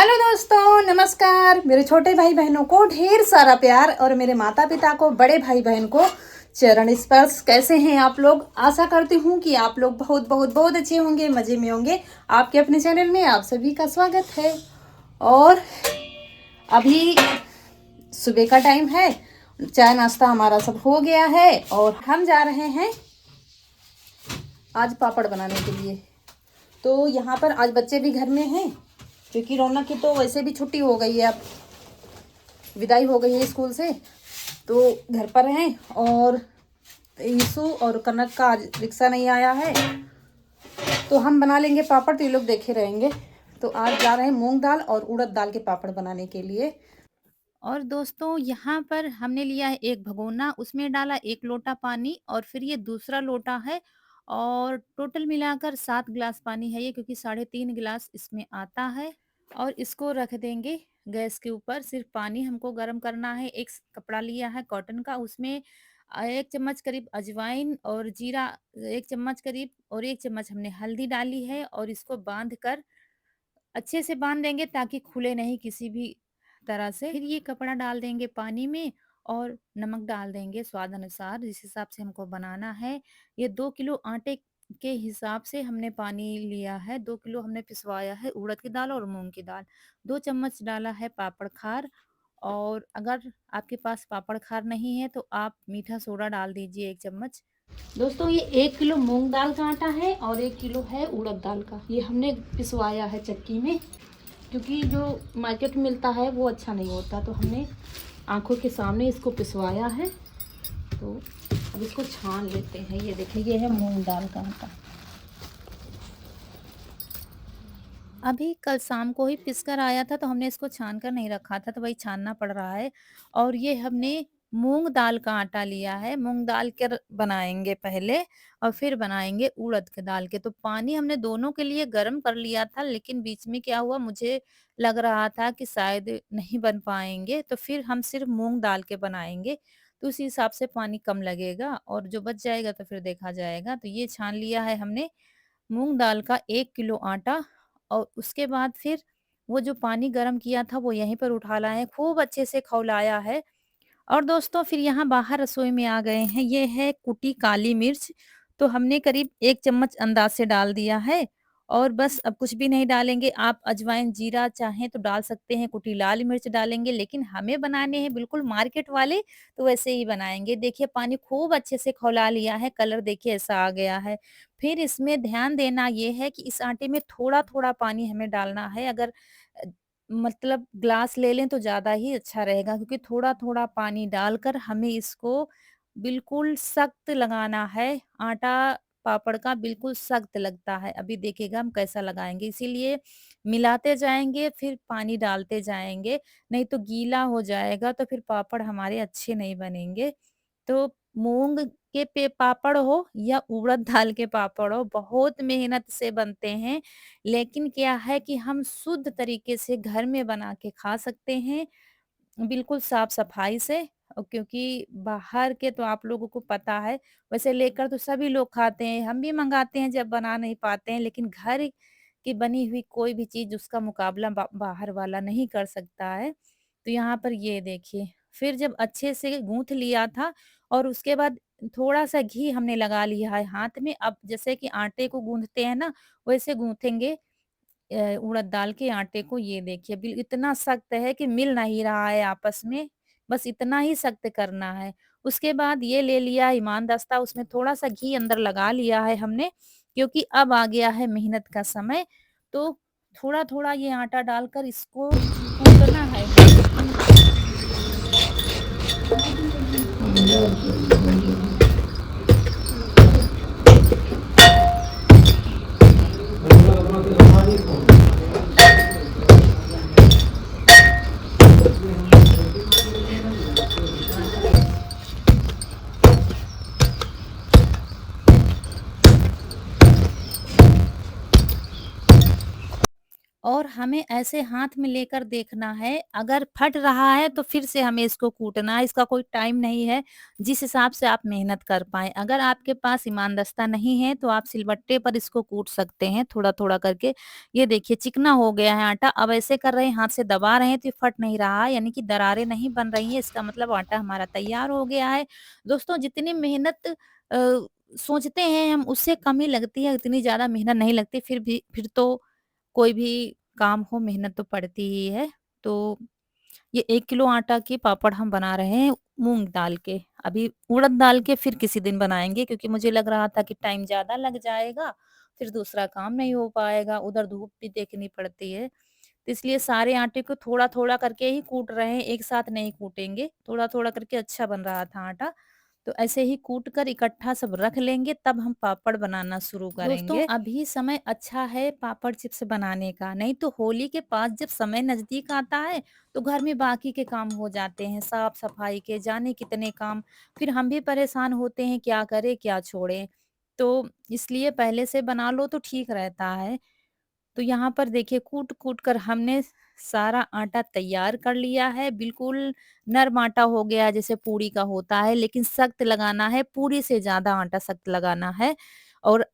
Hello दोस्तों, नमस्कार। मेरे छोटे भाई बहनों को ढेर सारा प्यार और मेरे माता पिता को, बड़े भाई बहन को चरण स्पर्श। कैसे हैं आप लोग? आशा करती हूँ कि आप लोग बहुत बहुत बहुत अच्छे होंगे, मज़े में होंगे। आपके अपने चैनल में आप सभी का स्वागत है। और अभी सुबह का टाइम है, चाय नाश्ता हमारा सब हो गया है और हम जा रहे हैं आज पापड़ बनाने के लिए। तो यहाँ पर आज बच्चे भी घर में हैं, क्योंकि रौनक की तो वैसे भी छुट्टी हो गई है, अब विदाई हो गई है स्कूल से, तो घर पर हैं। और यीशु और कनक का आज रिक्शा नहीं आया है, तो हम बना लेंगे पापड़, तो ये लोग देखे रहेंगे। तो आज जा रहे हैं मूंग दाल और उड़द दाल के पापड़ बनाने के लिए। और दोस्तों यहाँ पर हमने लिया है एक भगोना, उसमें डाला 1 लोटा पानी और फिर ये दूसरा लोटा है और टोटल मिलाकर 7 गिलास पानी है ये, क्योंकि 3.5 गिलास इसमें आता है। और इसको रख देंगे गैस के ऊपर। सिर्फ पानी हमको गर्म करना है। एक कपड़ा लिया है कॉटन का, उसमें 1 चम्मच करीब अजवाइन और जीरा 1 चम्मच करीब और 1 चम्मच हमने हल्दी डाली है और इसको बांध कर अच्छे से बांध देंगे ताकि खुले नहीं किसी भी तरह से। फिर ये कपड़ा डाल देंगे पानी में और नमक डाल देंगे स्वाद अनुसार, जिस हिसाब से हमको बनाना है। ये 2 किलो आटे के हिसाब से हमने पानी लिया है। 2 किलो हमने पिसवाया है उड़द की दाल और मूंग की दाल। 2 चम्मच डाला है पापड़ खार, और अगर आपके पास पापड़ खार नहीं है तो आप मीठा सोडा डाल दीजिए 1 चम्मच। दोस्तों, ये 1 किलो मूंग दाल का आटा है और 1 किलो है उड़द दाल का। ये हमने पिसवाया है चक्की में, क्योंकि जो मार्केट में मिलता है वो अच्छा नहीं होता, तो हमने आंखों के सामने इसको पिसवाया है। तो अब इसको छान लेते हैं। ये देखिए, ये है मूंग दाल का आटा। अभी कल शाम को ही पिस कर आया था, तो हमने इसको छान कर नहीं रखा था, तो वही छानना पड़ रहा है। और ये हमने मूँग दाल का आटा लिया है। मूँग दाल के बनाएँगे पहले और फिर बनाएँगे उड़द के दाल के। तो पानी हमने दोनों के लिए गरम कर लिया था, लेकिन बीच में क्या हुआ, मुझे लग रहा था कि शायद नहीं बन पाएँगे, तो फिर हम सिर्फ़ मूँग दाल के बनाएँगे। तो उसी हिसाब से पानी कम लगेगा और जो बच जाएगा तो फिर देखा जाएगा। तो ये छान लिया है हमने मूँग दाल का 1 किलो आटा। और उसके बाद फिर वो जो पानी गरम किया था वो यहीं पर उठा लाए हैं, खूब अच्छे से खौलाया है। और दोस्तों फिर यहाँ बाहर रसोई में आ गए हैं। ये है कुटी काली मिर्च, तो हमने करीब 1 चम्मच अंदाज़ से डाल दिया है और बस अब कुछ भी नहीं डालेंगे। आप अजवाइन, जीरा चाहें तो डाल सकते हैं, कुटी लाल मिर्च डालेंगे, लेकिन हमें बनाने हैं बिल्कुल मार्केट वाले, तो वैसे ही बनाएँगे। देखिए पानी खूब अच्छे से खौला लिया है, कलर देखिए ऐसा आ गया है। फिर इसमें ध्यान देना ये है कि इस आटे में थोड़ा-थोड़ा पानी हमें डालना है। अगर अ, मतलब ग्लास ले लें तो ज़्यादा ही अच्छा रहेगा, क्योंकि थोड़ा-थोड़ा पानी डालकर हमें इसको बिल्कुल सख्त लगाना है। आटा पापड़ का बिल्कुल सख्त लगता है। अभी देखिएगा हम कैसा लगाएँगे, इसीलिए मिलाते जाएँगे फिर पानी डालते जाएँगे, नहीं तो गीला हो जाएगा तो फिर पापड़ हमारे अच्छे नहीं बनेंगे। तो मूँग के पे पापड़ हो या उड़द दाल के पापड़ हो, बहुत मेहनत से बनते हैं, लेकिन क्या है कि हम शुद्ध तरीके से घर में बना के खा सकते हैं, बिल्कुल साफ-सफाई से। क्योंकि बाहर के तो आप लोगों को पता है, वैसे लेकर तो सभी लोग खाते हैं, हम भी मँगाते हैं जब बना नहीं पाते हैं, लेकिन घर की बनी हुई कोई भी चीज़ उसका मुकाबला बाहर वाला नहीं कर सकता है। तो यहाँ पर ये देखिए, फिर जब अच्छे से गूँथ लिया था और उसके बाद थोड़ा-सा घी हमने लगा लिया है हाथ में। अब जैसे कि आटे को गूँथते हैं ना, वैसे गूँथेंगे उड़द दाल के आटे को। ये देखिए इतना सख्त है कि मिल नहीं रहा है आपस में, बस इतना ही सख्त करना है। उसके बाद ये ले लिया ईमान-दस्ता, उसमें थोड़ा-सा घी अंदर लगा लिया है हमने, क्योंकि अब आ गया है मेहनत का समय। तो थोड़ा-थोड़ा ये आटा डालकर इसको कूटना है हमें। और हमें ऐसे हाथ में लेकर देखना है, अगर फट रहा है तो फिर से हमें इसको कूटना है, इसका कोई टाइम नहीं है, जिस हिसाब से आप मेहनत कर पाएँ। अगर आपके पास इमाम-दस्ता नहीं है तो आप सिलबट्टे पर इसको कूट सकते हैं थोड़ा-थोड़ा करके। ये देखिए चिकना हो गया है आटा, अब ऐसे कर रहे हैं हाथ से दबा रहे हैं तो ये फट नहीं रहा है, यानी कि दरारें नहीं बन रही हैं, इसका मतलब आटा हमारा तैयार हो गया है। दोस्तों जितनी मेहनत सोचते हैं हम उससे कम ही लगती है, इतनी ज़्यादा मेहनत नहीं लगती, फिर तो कोई भी काम हो मेहनत तो पड़ती ही है। तो ये 1 किलो आटा के पापड़ हम बना रहे हैं मूँग दाल के। अभी उड़द दाल के फिर किसी दिन बनाएँगे क्योंकि मुझे लग रहा था कि टाइम ज़्यादा लग जाएगा, फिर दूसरा काम नहीं हो पाएगा, उधर धूप भी देखनी पड़ती है। तो इसलिए सारे आटे को थोड़ा-थोड़ा करके ही कूट रहे हैं, एक साथ नहीं कूटेंगे। थोड़ा-थोड़ा करके अच्छा बन रहा था आटा। तो ऐसे ही कूट कर इकट्ठा सब रख लेंगे तब हम पापड़ बनाना शुरू दोस्तों करेंगे। अभी समय अच्छा है पापड़ चिप्स बनाने का, नहीं तो होली के पास जब समय नज़दीक आता है तो घर में बाकी के काम हो जाते हैं, साफ-सफाई के जाने कितने काम, फिर हम भी परेशान होते हैं क्या करें, क्या छोड़ें। तो इसलिए पहले से बना लो तो ठीक रहता है। तो यहाँ पर देखिए कूट-कूट कर हमने सारा आटा तैयार कर लिया है, बिल्कुल नरम आटा हो गया है जैसे पूड़ी का होता है, लेकिन सख्त लगाना है, पूरी से ज़्यादा आटा सख्त लगाना है और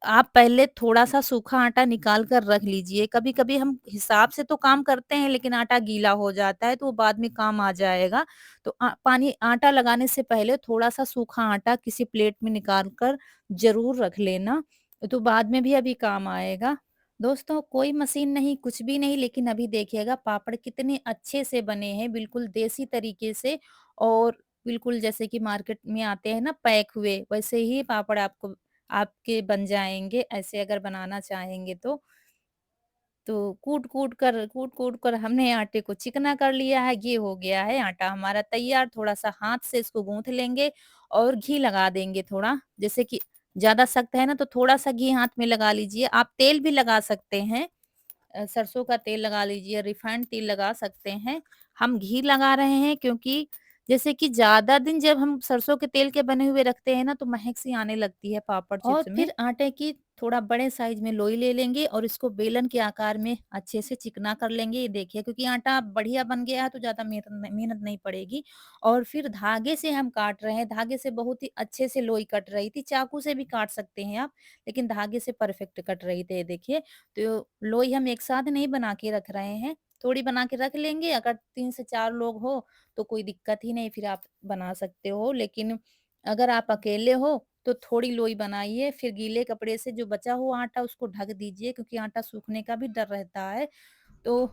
आप पहले थोड़ा-सा सूखा आटा निकाल कर रख लीजिए। कभी-कभी हम हिसाब से तो काम करते हैं लेकिन आटा गीला हो जाता है तो वो बाद में काम आ जाएगा। तो पानी आटा लगाने से पहले थोड़ा-सा सूखा आटा किसी प्लेट में निकाल कर ज़रूर रख लेना, तो बाद में भी अभी काम आएगा। दोस्तों कोई मशीन नहीं, कुछ भी नहीं लेकिन अभी देखिएगा पापड़ कितने अच्छे से बने हैं, बिल्कुल देसी तरीके से और बिल्कुल जैसे कि मार्केट में आते हैं ना पैक हुए, वैसे ही पापड़ आपके बन जाएँगे, ऐसे अगर बनाना चाहेंगे तो। तो कूट-कूट कर हमने आटे को चिकना कर लिया है, ये हो गया है आटा हमारा तैयार। थोड़ा-सा हाथ से इसको गूँथ लेंगे और घी लगा देंगे थोड़ा, जैसे कि ज़्यादा सख्त है ना तो थोड़ा-सा घी हाथ में लगा लीजिए। आप तेल भी लगा सकते हैं। सरसों का तेल लगा लीजिए, रिफाइंड तेल लगा सकते हैं। हम घी लगा रहे हैं क्योंकि जैसे कि ज़्यादा दिन जब हम सरसों के तेल के बने हुए रखते हैं ना, तो महक सी आने लगती है पापड़ और चिप्स में। फिर आटे की थोड़ा बड़े साइज़ में लोई ले लेंगे और इसको बेलन के आकार में अच्छे से चिकना कर लेंगे। ये देखिए क्योंकि आटा बढ़िया बन गया है तो ज़्यादा मेहनत नहीं पड़ेगी और फिर धागे से हम काट रहे हैं। धागे से बहुत ही अच्छे से लोई कट रही थी, चाकू से भी काट सकते हैं आप, लेकिन धागे से परफेक्ट कट रही थी ये देखिए। तो लोई हम एक साथ नहीं बना के रख रहे हैं, थोड़ी बना के रख लेंगे, अगर 3 से 4 लोग हो तो कोई दिक्कत ही नहीं, फिर आप बना सकते हो। लेकिन अगर आप अकेले हो तो थोड़ी लोई बनाइए, फिर गीले कपड़े से जो बचा हुआ आटा उसको ढक दीजिए क्योंकि आटा सूखने का भी डर रहता है। तो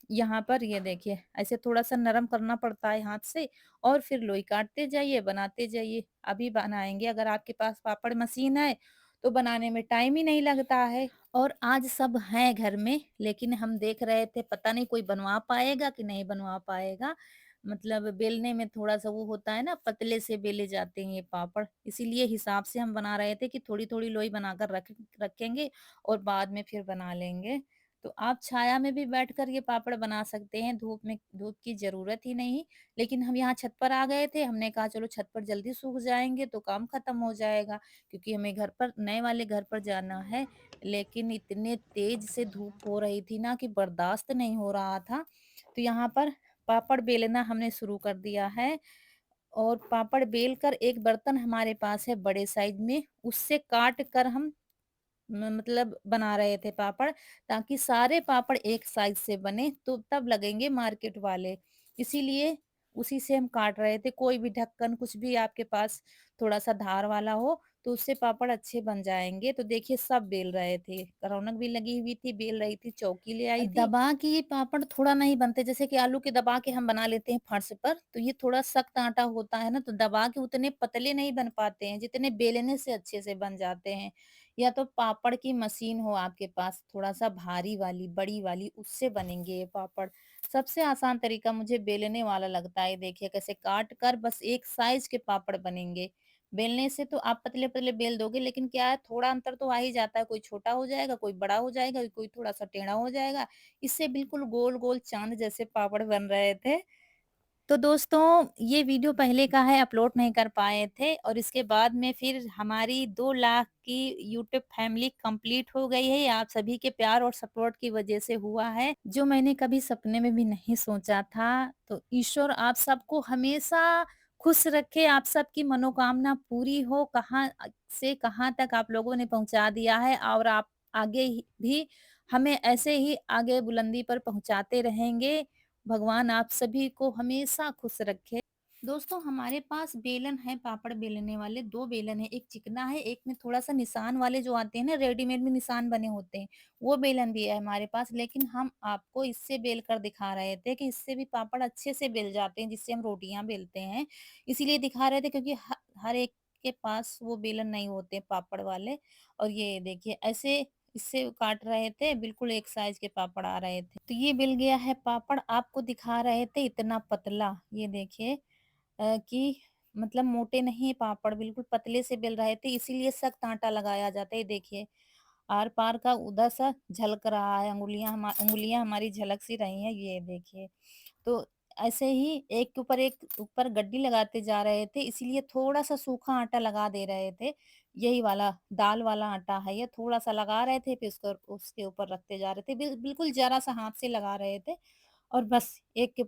यहाँ पर ये देखिए ऐसे थोड़ा-सा नरम करना पड़ता है हाथ से और फिर लोई काटते जाइए, बनाते जाइए। अभी बनाएँगे, अगर आपके पास पापड़ मशीन है तो बनाने में टाइम ही नहीं लगता है और आज सब हैं घर में, लेकिन हम देख रहे थे पता नहीं कोई बनवा पाएगा कि नहीं बनवा पाएगा। मतलब बेलने में थोड़ा-सा वो होता है ना, पतले से बेले जाते हैं ये पापड़, इसीलिए हिसाब से हम बना रहे थे कि थोड़ी-थोड़ी लोई बनाकर रखेंगे और बाद में फिर बना लेंगे। तो आप छाया में भी बैठकर ये पापड़ बना सकते हैं, धूप की ज़रूरत ही नहीं। लेकिन हम यहाँ छत पर आ गए थे, हमने कहा चलो छत पर जल्दी सूख जाएँगे तो काम खत्म हो जाएगा, क्योंकि हमें घर पर नए वाले घर पर जाना है। लेकिन इतने तेज़ से धूप हो रही थी ना कि बर्दाश्त नहीं हो रहा था। तो यहाँ पर पापड़ बेलना हमने शुरू कर दिया है और पापड़ बेल कर एक बर्तन हमारे पास है बड़े साइज़ में, उससे काट कर हम मतलब बना रहे थे पापड़, ताकि सारे पापड़ एक साइज़ से बने तो तब लगेंगे मार्केट वाले। इसीलिए उसी से हम काट रहे थे, कोई भी ढक्कन कुछ भी आपके पास थोड़ा-सा धार वाला हो तो उससे पापड़ अच्छे बन जाएँगे। तो देखिए सब बेल रहे थे, रौनक भी लगी हुई थी, बेल रही थी, चौकी ले आई थी। दबा के ये पापड़ थोड़ा नहीं बनते, जैसे कि आलू के दबा के हम बना लेते हैं फर्श पर, तो ये थोड़ा सख्त आटा होता है ना, तो दबा के उतने पतले नहीं बन पाते हैं, जितने बेलने से अच्छे से बन जाते हैं। या तो पापड़ की मशीन हो आपके पास थोड़ा-सा भारी वाली, बड़ी वाली, उससे बनेंगे ये पापड़। सबसे आसान तरीका मुझे बेलने वाला लगता है, देखिए कैसे काट कर बस एक साइज़ के पापड़ बनेंगे। बेलने से तो आप पतले-पतले बेल दोगे, लेकिन क्या है थोड़ा अंतर तो आ ही जाता है, कोई छोटा हो जाएगा, कोई बड़ा हो जाएगा, कोई थोड़ा-सा टेढ़ा हो जाएगा। इससे बिल्कुल गोल-गोल चाँद जैसे पापड़ बन रहे थे। तो दोस्तों ये वीडियो पहले का है, अपलोड नहीं कर पाए थे और इसके बाद में फिर हमारी 2 लाख की यूट्यूब फैमिली कंप्लीट हो गई है। ये आप सभी के प्यार और सपोर्ट की वजह से हुआ है, जो मैंने कभी सपने में भी नहीं सोचा था। तो ईश्वर आप सबको हमेशा खुश रखे, आप सबकी मनोकामना पूरी हो। कहाँ से कहाँ तक आप लोगों ने पहुँचा दिया है और आप आगे ही भी हमें ऐसे ही आगे बुलंदी पर पहुँचाते रहेंगे। भगवान आप सभी को हमेशा खुश रखे। दोस्तों हमारे पास बेलन है, पापड़ बेलने वाले 2 बेलन है, एक चिकना है, एक में थोड़ा-सा निशान वाले जो आते हैं ना, रेडीमेड में निशान बने होते हैं, वो बेलन भी है हमारे पास। लेकिन हम आपको इससे बेल कर दिखा रहे थे कि इससे भी पापड़ अच्छे से बेल जाते हैं, जिससे हम रोटियाँ बेलते हैं। इसीलिए दिखा रहे थे क्योंकि हर एक के पास वो बेलन नहीं होते पापड़ वाले। और ये देखिए ऐसे इससे काट रहे थे, बिल्कुल एक साइज़ के पापड़ आ रहे थे। तो ये बिल गया है पापड़, आपको दिखा रहे थे इतना पतला, ये देखिए कि मतलब मोटे नहीं पापड़, बिल्कुल पतले से बेल रहे थे, इसीलिए सख्त आटा लगाया जाता है। ये देखिए, आर-पार का उधर सा झलक रहा है, उँगलियाँ हमारी झलक सी रही हैं, ये देखिए। तो ऐसे ही एक के ऊपर एक ऊपर गड्डी लगाते जा रहे थे, इसीलिए थोड़ा-सा सूखा आटा लगा दे रहे थे। यही वाला दाल वाला आटा है ये, थोड़ा-सा लगा रहे थे, फिर उसको उसके ऊपर रखते जा रहे थे। बिल्कुल ज़रा-सा हाथ से लगा रहे थे और बस एक के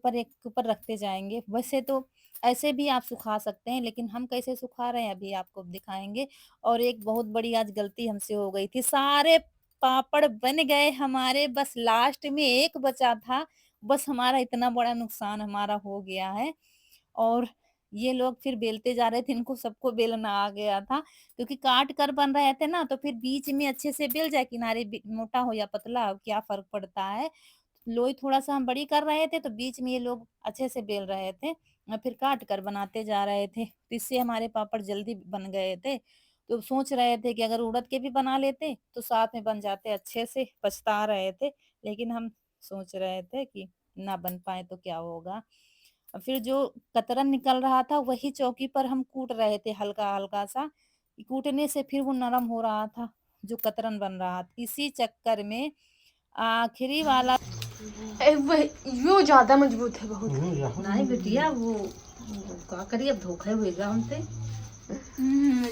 ऊपर रखते जाएँगे। वैसे तो ऐसे भी आप सुखा सकते हैं, लेकिन हम कैसे सुखा रहे हैं अभी आपको दिखाएँगे। और एक बहुत बड़ी आज गलती हमसे हो गई थी, सारे पापड़ बन गए हमारे, बस लास्ट में एक बचा था। बस हमारा इतना बड़ा नुकसान हमारा हो गया है। और ये लोग फिर बेलते जा रहे थे, इनको सबको बेलना आ गया था, क्योंकि काट कर बन रहे थे ना, तो फिर बीच में अच्छे से बेल जाए, किनारे मोटा हो या पतला हो क्या फर्क पड़ता है। लोई थोड़ा-सा हम बड़ी कर रहे थे, तो बीच में ये लोग अच्छे से बेल रहे थे और फिर काट कर बनाते जा रहे थे। तो इससे हमारे पापड़ जल्दी बन गए थे। तो सोच रहे थे कि अगर उड़द के भी बना लेते, तो साथ में बन जाते अच्छे से, पछता रहे थे। लेकिन हम सोच रहे थे कि ना बन पाए तो क्या होगा। फिर जो कतरन निकल रहा था, वही चौकी पर हम कूट रहे थे हल्का-हल्का सा। कूटने से फिर वो नरम हो रहा था, जो कतरन बन रहा था। इसी चक्कर में आखिरी वाला यो ज्यादा मजबूत है बहुत। नहीं बिटिया वो का करिए, अब धोखा हुएगा हमसे।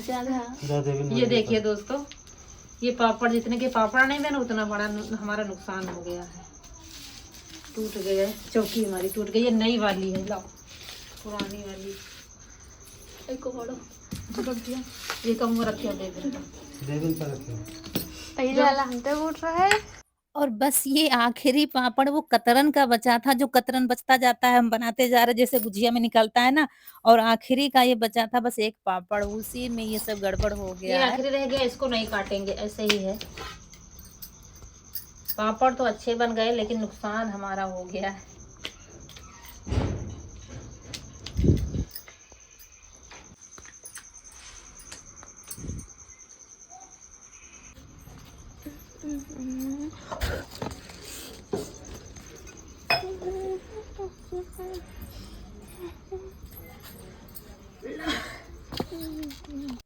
ज्यादा ये देखिए दोस्तों, ये पापड़ जितने के पापड़ नहीं बने, उतना बड़ा हमारा नुकसान हो गया है। टूट गए, चौकी हमारी टूट गई। ये नई वाली है, लाओ पुरानी वाली एक बड़ो रख दिया, ये कम वो रखिया दे देना। देविन पर रखे पहले वाला हमते उठ रहा है। और बस ये आखिरी पापड़ वो कतरन का बचा था, जो कतरन बचता जाता है हम बनाते जा रहे, जैसे गुजिया में निकलता है ना, और आखिरी का ये बचा था बस एक पापड़, उसी में ये सब गड़बड़ हो ये गया है। आखिरी रह गया, इसको नहीं काटेंगे, ऐसे ही है। पापड़ तो अच्छे बन गए, लेकिन नुकसान हमारा हो गया है।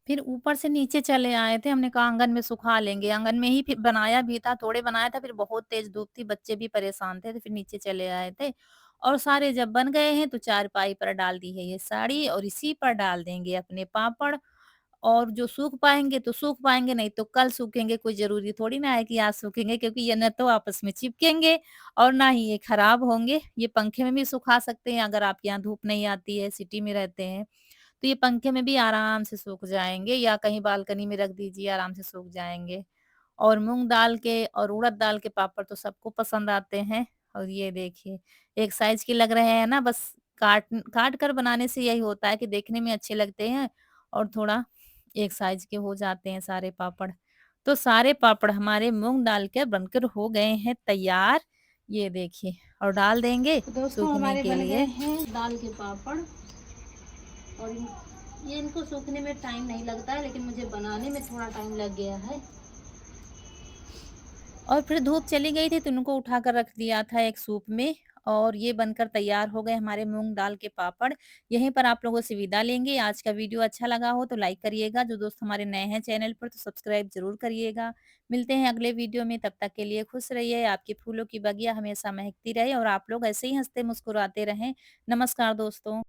फिर ऊपर से नीचे चले आए थे, हमने कहा आंगन में सुखा लेंगे, आंगन में ही फिर बनाया भी था, थोड़े बनाया था, फिर बहुत तेज धूप थी, बच्चे भी परेशान थे, तो फिर नीचे चले आए थे। और सारे जब बन गए हैं तो चारपाई पर डाल दी है ये साड़ी और इसी पर डाल देंगे अपने पापड़। और जो सूख पाएँगे तो सूख पाएँगे, नहीं तो कल सूखेंगे, कोई ज़रूरी थोड़ी ना है कि आज सूखेंगे, क्योंकि ये ना तो आपस में चिपकेंगे और ना ही ये खराब होंगे। ये पंखे में भी सुखा सकते हैं, अगर आपके यहाँ धूप नहीं आती है, सिटी में रहते हैं, तो ये पंखे में भी आराम से सूख जाएँगे, या कहीं बालकनी में रख दीजिए, आराम से सूख जाएँगे। और मूँग दाल के और उड़द दाल के पापड़ तो सबको पसंद आते हैं। और ये देखिए, एक साइज़ के लग रहे हैं ना, बस काट काट कर बनाने से यही होता है कि देखने में अच्छे लगते हैं और थोड़ा एक साइज़ के हो जाते हैं सारे पापड़। तो सारे पापड़ हमारे मूँग दाल के बनकर हो गए हैं तैयार, ये देखिए, और डाल देंगे तो दोस्तों सूखने हमारे के बन गए लिए। हैं दाल के पापड़। और ये इनको सूखने में टाइम नहीं लगता है, लेकिन मुझे बनाने में थोड़ा टाइम लग गया है। और फिर धूप चली गई थी तो उनको उठाकर रख दिया था एक सूप में और ये बनकर तैयार हो गए हमारे मूँग दाल के पापड़। यहीं पर आप लोगों से विदा लेंगे। आज का वीडियो अच्छा लगा हो तो लाइक करिएगा, जो दोस्त हमारे नए हैं चैनल पर तो सब्सक्राइब ज़रूर करिएगा। मिलते हैं अगले वीडियो में, तब तक के लिए खुश रहिए, आपके फूलों की बगिया हमेशा महकती रहे और आप लोग ऐसे ही हँसते मुस्कुराते रहें। नमस्कार दोस्तों।